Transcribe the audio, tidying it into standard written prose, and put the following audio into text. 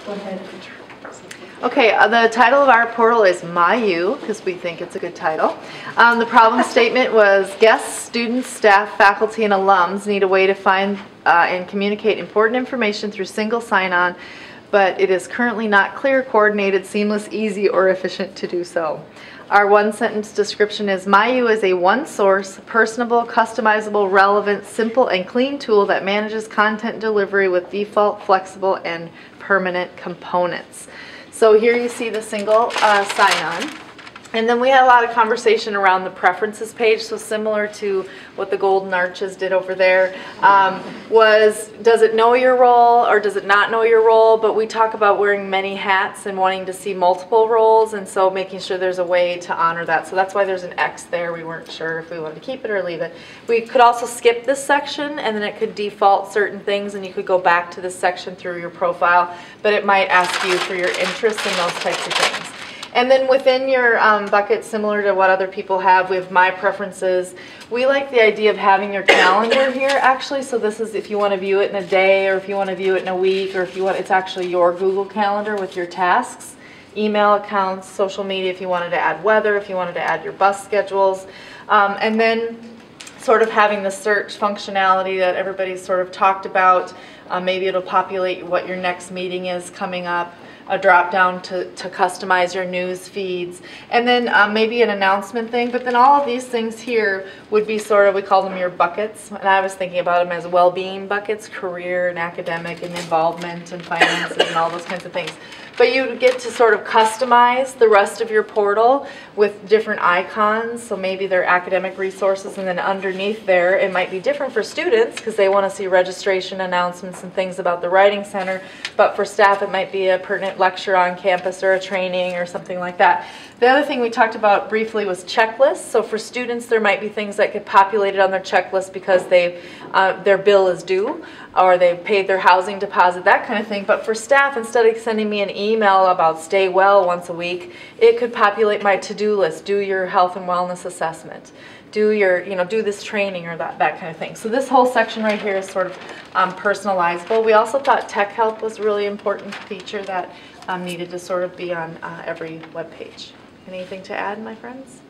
Go ahead. Okay, the title of our portal is My You, because we think it's a good title. The problem statement was guests, students, staff, faculty, and alums need a way to find and communicate important information through single sign-on, but it is currently not clear, coordinated, seamless, easy, or efficient to do so. Our one-sentence description is, MyU is a one-source, personable, customizable, relevant, simple, and clean tool that manages content delivery with default, flexible, and permanent components. So here you see the single sign-on. And then we had a lot of conversation around the preferences page, so similar to what the Golden Arches did over there, was does it know your role or does it not know your role? But we talk about wearing many hats and wanting to see multiple roles, and so making sure there's a way to honor that. So that's why there's an X there. We weren't sure if we wanted to keep it or leave it. We could also skip this section, and then it could default certain things, and you could go back to this section through your profile, but it might ask you for your interest in those types of things. And then within your bucket, similar to what other people have, we have My Preferences. We like the idea of having your calendar here, actually. So this is if you want to view it in a day, or if you want to view it in a week, or if you want, it's actually your Google Calendar with your tasks, email accounts, social media, if you wanted to add weather, if you wanted to add your bus schedules. And then sort of having the search functionality that everybody's sort of talked about. Maybe it'll populate what your next meeting is coming up. A drop down to customize your news feeds, and then maybe an announcement thing. But then all of these things here would be sort of, we call them your buckets, and I was thinking about them as well-being buckets, career and academic and involvement and finances and all those kinds of things. But you get to sort of customize the rest of your portal with different icons. So maybe they're academic resources, and then underneath there it might be different for students because they want to see registration announcements and things about the Writing Center. But for staff it might be a pertinent lecture on campus or a training or something like that. The other thing we talked about briefly was checklists. So for students there might be things that get populated on their checklist because their bill is due, or they've paid their housing deposit, that kind of thing. But for staff, instead of sending me an email about stay well once a week, it could populate my to-do list, do your health and wellness assessment, do your, do this training, or that kind of thing. So this whole section right here is sort of personalizable. We also thought tech help was a really important feature that needed to sort of be on every web page. Anything to add, my friends?